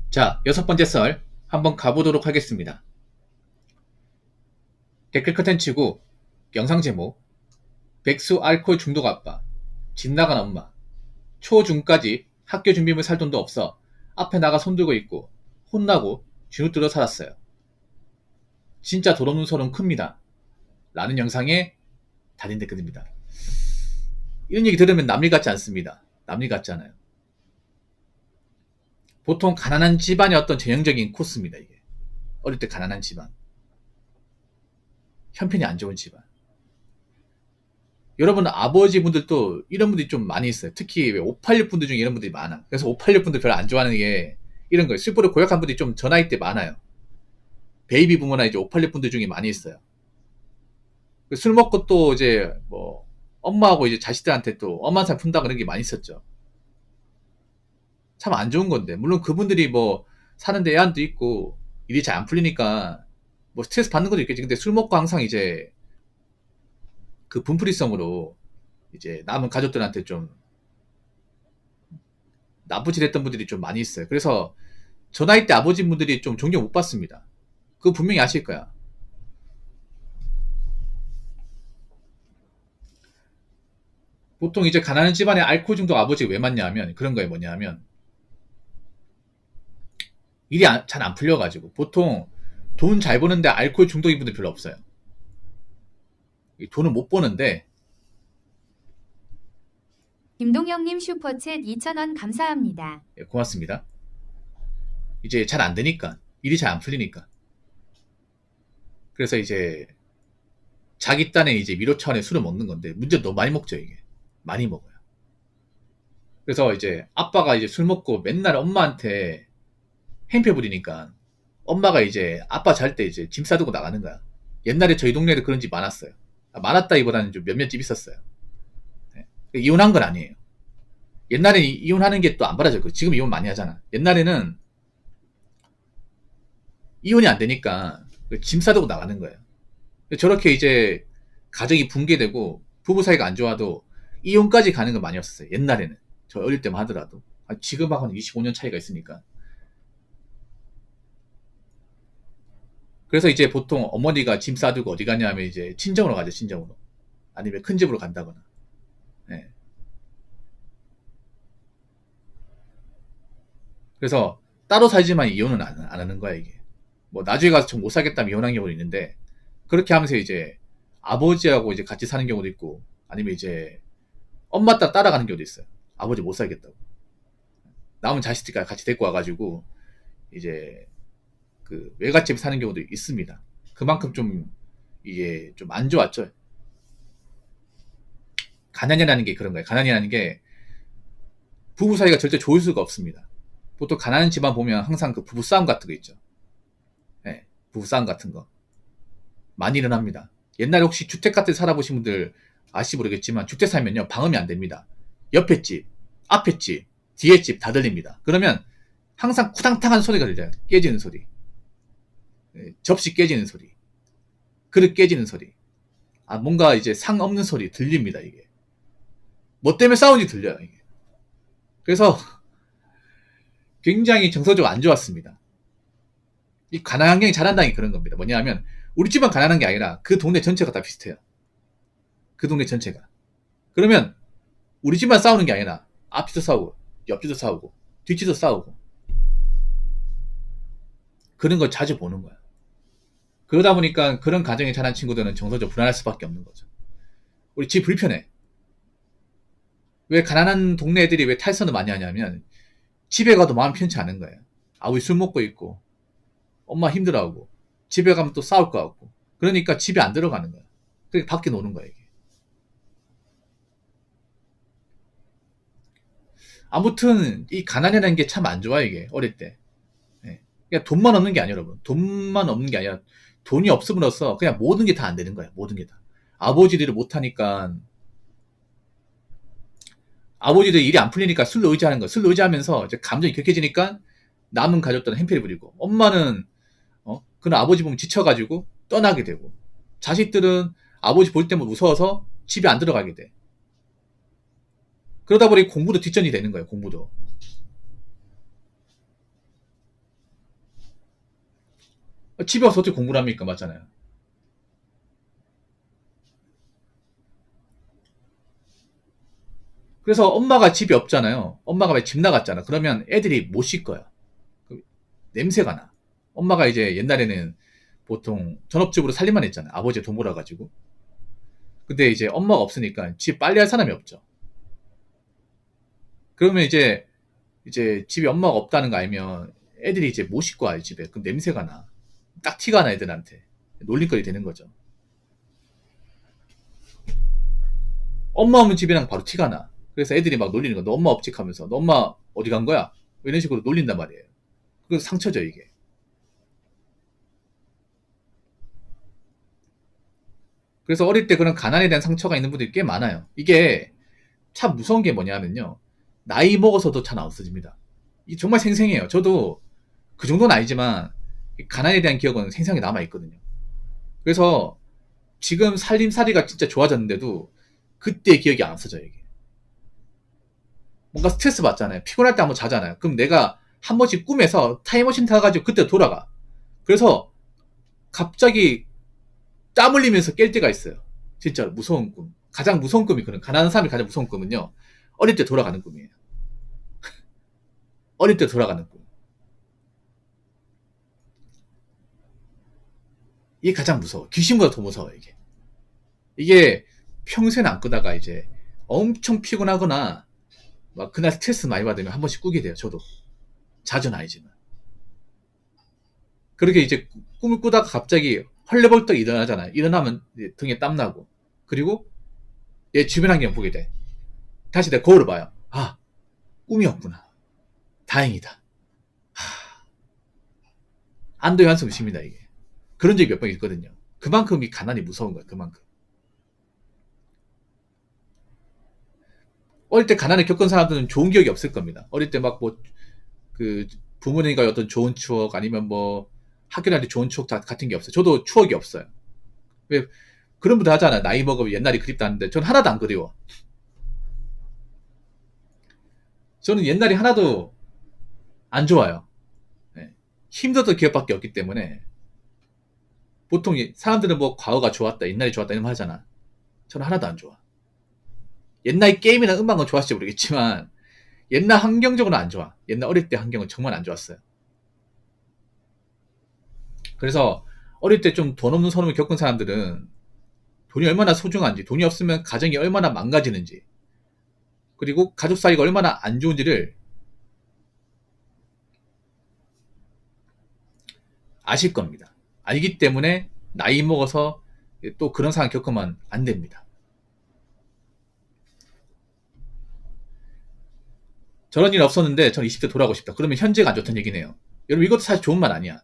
자, 6번째 썰 한번 가보도록 하겠습니다. 댓글 커튼 치고 영상 제목 백수 알코올 중독 아빠 집 나간 엄마 초중까지 학교 준비물 살 돈도 없어 앞에 나가 손들고 있고 혼나고 주눅들어 살았어요. 진짜 돈 없는 소름 큽니다. 라는 영상에 달린 댓글입니다. 이런 얘기 들으면 남일 같지 않습니다. 남일 같지 않아요. 보통 가난한 집안의 어떤 전형적인 코스입니다. 이게 어릴 때 가난한 집안, 형편이 안 좋은 집안. 여러분 아버지 분들도 이런 분들이 좀 많이 있어요. 특히 586 분들 중에 이런 분들이 많아. 그래서 586 분들 별로 안 좋아하는 게 이런 거예요. 슬프로 고약한 분들이 좀 저 나이 때 많아요. 베이비 부모나 이제 586 분들 중에 많이 있어요. 술 먹고 또 이제 뭐 엄마하고 이제 자식들한테 또 엄한 살 푼다 그런 게 많이 있었죠. 참 안 좋은 건데 물론 그분들이 뭐 사는데 애안도 있고 일이 잘 안 풀리니까 뭐 스트레스 받는 것도 있겠지. 근데 술 먹고 항상 이제 그 분풀이성으로 이제 남은 가족들한테 좀 나쁘짓 했던 분들이 좀 많이 있어요. 그래서 저 나이 때 아버지분들이 좀 존경 못 받습니다. 그거 분명히 아실 거야. 보통 이제 가난한 집안에 알코올 중독 아버지가 왜 맞냐면 그런 거에 뭐냐면 일이 잘 안 풀려가지고 보통 돈 잘 버는데 알코올 중독인 분들 별로 없어요. 돈을 못 버는데 김동영님 슈퍼챗 2,000원 감사합니다. 예, 고맙습니다. 이제 잘 안 되니까 일이 잘 안 풀리니까 그래서 이제 자기 딴에 이제 위로 차원의 술을 먹는 건데 문제는 너무 많이 먹죠 이게 많이 먹어요. 그래서 이제 아빠가 이제 술 먹고 맨날 엄마한테 행패 부리니까 엄마가 이제 아빠 잘 때 이제 짐 싸두고 나가는 거야. 옛날에 저희 동네에도 그런 집 많았어요. 많았다기보다는 좀 몇몇 집 있었어요. 네. 이혼한 건 아니에요. 옛날에 이혼하는 게 또 안 받아졌고 지금 이혼 많이 하잖아. 옛날에는 이혼이 안 되니까 짐 싸두고 나가는 거예요. 저렇게 이제 가정이 붕괴되고 부부 사이가 안 좋아도 이혼까지 가는 건 많이 없었어요. 옛날에는. 저 어릴 때만 하더라도. 지금하고는 25년 차이가 있으니까. 그래서 이제 보통 어머니가 짐 싸두고 어디 가냐 하면 이제 친정으로 가죠, 친정으로. 아니면 큰 집으로 간다거나. 네. 그래서 따로 살지만 이혼은 안 하는 거야, 이게. 뭐 나중에 가서 좀 못 살겠다면 이혼한 경우도 있는데, 그렇게 하면서 이제 아버지하고 이제 같이 사는 경우도 있고, 아니면 이제 엄마 따라가는 경우도 있어요. 아버지 못 살겠다고. 남은 자식들까지 같이 데리고 와가지고, 이제 그 외갓집에 사는 경우도 있습니다. 그만큼 좀 이게 좀 안 좋았죠. 가난이라는 게 그런 거예요. 가난이라는 게 부부 사이가 절대 좋을 수가 없습니다. 보통 가난한 집안 보면 항상 그 부부 싸움 같은 거 있죠. 네, 부부 싸움 같은 거 많이 일어납니다. 옛날에 혹시 주택 같은 데 살아보신 분들 아실지 모르겠지만 주택 살면요 방음이 안 됩니다. 옆에 집, 앞에 집, 뒤에 집 다 들립니다. 그러면 항상 쿠당탕한 소리가 들려요. 깨지는 소리, 접시 깨지는 소리, 그릇 깨지는 소리, 뭔가 이제 상 없는 소리 들립니다. 이게 뭐 때문에 싸우는지 들려요. 이게. 그래서 굉장히 정서적으로 안 좋았습니다. 이 가난한 환경이 자란다는 게 그런 겁니다. 뭐냐면 우리 집만 가난한 게 아니라 그 동네 전체가 다 비슷해요. 그 동네 전체가. 그러면 우리 집만 싸우는 게 아니라 앞집도 싸우고 옆집도 싸우고 뒷집도 싸우고 그런 걸 자주 보는 거야. 그러다 보니까 그런 가정에 자란 친구들은 정서적으로 불안할 수밖에 없는 거죠. 우리 집 불편해. 왜 가난한 동네 애들이 왜 탈선을 많이 하냐면 집에 가도 마음 편치 않은 거예요. 아버지 술 먹고 있고 엄마 힘들어하고 집에 가면 또 싸울 것 같고 그러니까 집에 안 들어가는 거야. 그렇게 밖에 노는 거야 이게. 아무튼 이 가난이라는 게 참 안 좋아 이게 어릴 때. 예. 그러니까 돈만 없는 게 아니야 여러분. 돈만 없는 게 아니라 돈이 없음으로써 그냥 모든 게 다 안 되는 거야. 모든 게 다. 아버지들이 못하니까 아버지들 일이 안 풀리니까 술로 의지하는 거야. 술로 의지하면서 이제 감정이 격해지니까 남은 가족들은 행패를 부리고 엄마는 그런 아버지 보면 지쳐가지고 떠나게 되고 자식들은 아버지 볼 때만 무서워서 집에 안 들어가게 돼. 그러다 보니 공부도 뒷전이 되는 거예요. 공부도. 집에 와서 어떻게 공부를 합니까? 맞잖아요. 그래서 엄마가 집에 없잖아요. 엄마가 왜 집 나갔잖아. 그러면 애들이 못 씻 거야. 냄새가 나. 엄마가 이제 옛날에는 보통 전업주부로 살림만 했잖아요. 아버지 돈 벌어가지고. 근데 이제 엄마가 없으니까 집 빨래할 사람이 없죠. 그러면 이제 집에 엄마가 없다는 거 알면 애들이 이제 못 씻고 와요, 집에. 그럼 냄새가 나. 딱 티가 나, 애들한테. 놀림거리 되는 거죠. 엄마 없는 집이랑 바로 티가 나. 그래서 애들이 막 놀리는 거야. 너 엄마 없지? 하면서. 너 엄마 어디 간 거야? 이런 식으로 놀린단 말이에요. 그래서 상처죠, 이게. 그래서 어릴 때 그런 가난에 대한 상처가 있는 분들이 꽤 많아요. 이게 참 무서운 게 뭐냐면요. 나이 먹어서도 잘 안 없어집니다. 이 정말 생생해요. 저도 그 정도는 아니지만 가난에 대한 기억은 생생하게 남아있거든요. 그래서 지금 살림살이가 진짜 좋아졌는데도 그때의 기억이 안 없어져요, 이게. 뭔가 스트레스 받잖아요. 피곤할 때 한번 자잖아요. 그럼 내가 한 번씩 꿈에서 타임머신 타가지고 그때 돌아가. 그래서 갑자기 땀 흘리면서 깰 때가 있어요. 진짜 무서운 꿈. 가장 무서운 꿈이 그런, 가난한 사람이 가장 무서운 꿈은요. 어릴 때 돌아가는 꿈이에요. 어릴 때 돌아가는 꿈. 이게 가장 무서워. 귀신보다 더 무서워, 이게. 이게 평생 안 끄다가 이제 엄청 피곤하거나 막 그날 스트레스 많이 받으면 한 번씩 꾸게 돼요, 저도. 자주는 아니지만. 그렇게 이제 꿈을 꾸다가 갑자기 헐레벌떡 일어나잖아요. 일어나면 이제 등에 땀나고. 그리고 얘 주변 환경 보게 돼. 다시 내 거울을 봐요. 아, 꿈이었구나. 다행이다. 안도의 한숨을 쉽니다, 이게. 그런 적이 몇 번 있거든요. 그만큼 이 가난이 무서운 거예요, 그만큼. 어릴 때 가난을 겪은 사람들은 좋은 기억이 없을 겁니다. 어릴 때 막 뭐, 그, 부모님과 어떤 좋은 추억, 아니면 뭐, 학교 다닐 때 좋은 추억 같은 게 없어요. 저도 추억이 없어요. 왜, 그런 분들 하잖아요. 나이 먹으면 옛날이 그립다는데, 전 하나도 안 그리워. 저는 옛날이 하나도 안 좋아요. 네. 힘들었던 기억밖에 없기 때문에, 보통 사람들은 뭐, 과거가 좋았다, 옛날이 좋았다, 이런 말 하잖아. 저는 하나도 안 좋아. 옛날 게임이나 음악은 좋았을지 모르겠지만, 옛날 환경적으로는 안 좋아. 옛날 어릴 때 환경은 정말 안 좋았어요. 그래서 어릴 때 좀 돈 없는 서름을 겪은 사람들은 돈이 얼마나 소중한지, 돈이 없으면 가정이 얼마나 망가지는지, 그리고 가족 사이가 얼마나 안 좋은지를 아실 겁니다. 알기 때문에 나이 먹어서 또 그런 상황 겪으면 안 됩니다. 저런 일 없었는데 저는 20대 돌아가고 싶다. 그러면 현재가 안 좋다는 얘기네요. 여러분, 이것도 사실 좋은 말 아니야.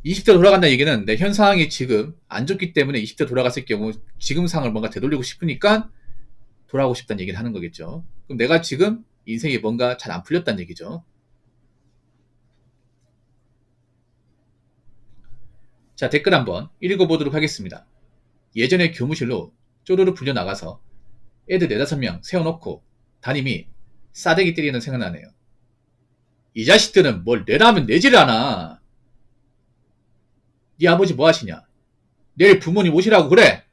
20대 돌아간다는 얘기는 내 현 상황이 지금 안 좋기 때문에 20대 돌아갔을 경우 지금 상황을 뭔가 되돌리고 싶으니까 돌아가고 싶다는 얘기를 하는 거겠죠. 그럼 내가 지금 인생이 뭔가 잘 안 풀렸다는 얘기죠. 자, 댓글 한번 읽어보도록 하겠습니다. 예전에 교무실로 쪼르르 불려나가서 애들 4-5명 세워놓고 담임이 싸대기 때리는 생각나네요. 이 자식들은 뭘 내라 하면 내지를 않아. 네 아버지 뭐 하시냐? 내일 부모님 오시라고 그래.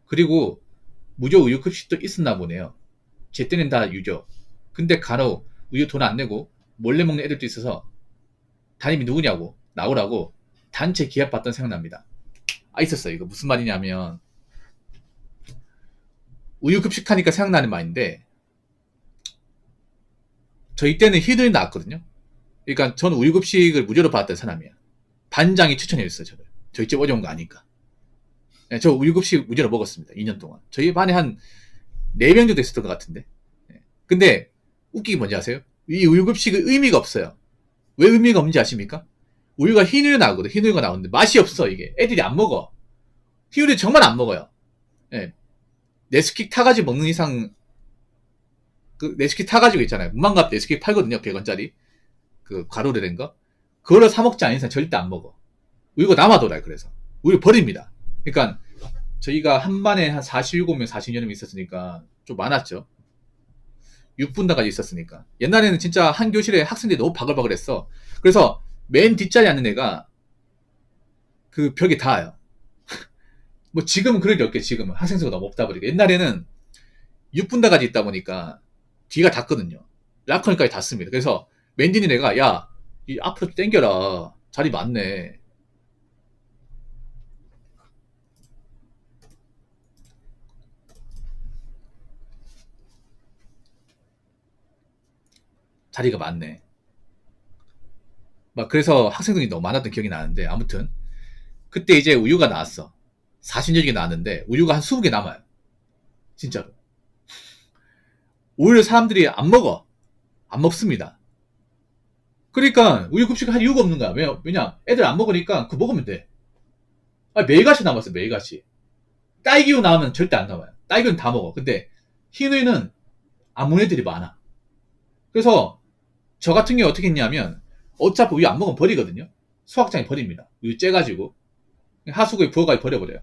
그리고 무료 우유급식도 있었나 보네요. 제 때는 다 유료. 근데 간혹 우유 돈 안 내고 몰래 먹는 애들도 있어서 담임이 누구냐고 나오라고 단체 기합 받던 생각납니다. 아, 있었어요. 이거 무슨 말이냐면, 우유 급식하니까 생각나는 말인데, 저희 때는 희들이 나왔거든요. 그러니까 저는 우유 급식을 무료로 받았던 사람이야. 반장이 추천해줬어요, 저를. 저희 집 어려운 거 아니까. 네, 저 우유 급식 무료로 먹었습니다. 2년 동안. 저희 반에 한 4명 정도 있었던 것 같은데. 네. 근데 웃기기 뭔지 아세요? 이 우유 급식은 의미가 없어요. 왜 의미가 없는지 아십니까? 우유가 흰 우유 나오거든. 흰 우유가 나오는데 맛이 없어, 이게. 애들이 안 먹어. 흰 우유 정말 안 먹어요. 네. 네스킥 타가지고 먹는 이상, 그 네스킥 타가지고 있잖아요. 문방갑 네스킥 팔거든요. 100원짜리. 그 가루로 된 거. 그거를 사 먹지 않은 이상 절대 안 먹어. 우유가 남아돌아요. 그래서 우유 버립니다. 그러니까 저희가 한 반에 한 47명, 40여명 있었으니까 좀 많았죠. 6분단까지 있었으니까. 옛날에는 진짜 한 교실에 학생들이 너무 바글바글했어. 그래서 맨 뒷자리에 앉는 애가 그 벽에 닿아요. 뭐 지금은 그럴 게 없겠지. 지금은 학생 수가 너무 없다 보니까. 옛날에는 6분다까지 있다 보니까 뒤가 닿거든요. 라커니까지 닿습니다. 그래서 맨 뒤는 애가 야, 이 앞으로 땡겨라. 자리 많네. 자리가 많네. 막 그래서 학생들이 너무 많았던 기억이 나는데 아무튼 그때 이제 우유가 나왔어. 40여개 나왔는데 우유가 한 20개 남아요. 진짜로. 우유를 사람들이 안 먹어. 안 먹습니다. 그러니까 우유 급식을 할 이유가 없는 거야. 왜냐? 애들 안 먹으니까 그거 먹으면 돼. 아, 매일같이 남았어. 매일같이. 딸기우유 나오면 절대 안 남아요. 딸기우유는 다 먹어. 근데 흰우유는 안 먹는 애들이 많아. 그래서 저 같은 경우 어떻게 했냐면 어차피 우유 안 먹으면 버리거든요. 수학장에 버립니다. 우유 째가지고 하수구에 부어가지고 버려버려요.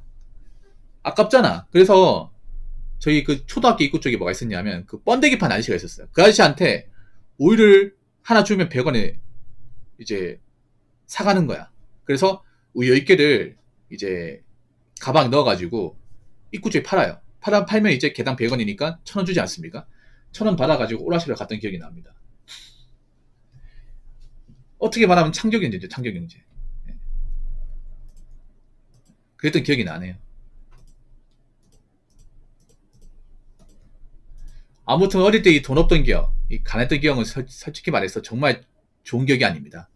아깝잖아. 그래서 저희 그 초등학교 입구 쪽에 뭐가 있었냐면 그 번데기 판 아저씨가 있었어요. 그 아저씨한테 우유를 하나 주면 100원에 이제 사가는 거야. 그래서 우유 10개를 이제 가방에 넣어가지고 입구 쪽에 팔아요. 팔면 이제 개당 100원이니까 1000원 주지 않습니까? 1000원 받아가지고 오락실을 갔던 기억이 납니다. 어떻게 말하면 창조경제죠. 창조경제. 그랬던 기억이 나네요. 아무튼 어릴 때 이 돈 없던 기억, 이 가난했던 기억은 솔직히 말해서 정말 좋은 기억이 아닙니다.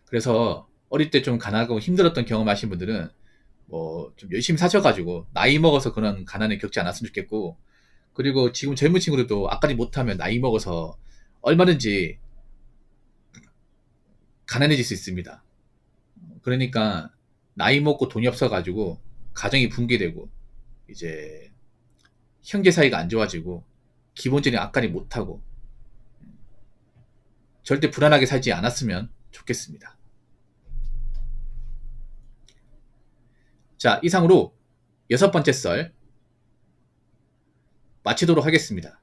그래서 어릴 때 좀 가난하고 힘들었던 경험하신 분들은 뭐 좀 열심히 사셔가지고 나이 먹어서 그런 가난을 겪지 않았으면 좋겠고, 그리고 지금 젊은 친구들도 앞가지 못하면 나이 먹어서 얼마든지 가난해질 수 있습니다. 그러니까 나이 먹고 돈이 없어가지고 가정이 붕괴되고 이제 형제 사이가 안 좋아지고 기본적인 앞가림 못하고 절대 불안하게 살지 않았으면 좋겠습니다. 자, 이상으로 6번째 썰 마치도록 하겠습니다.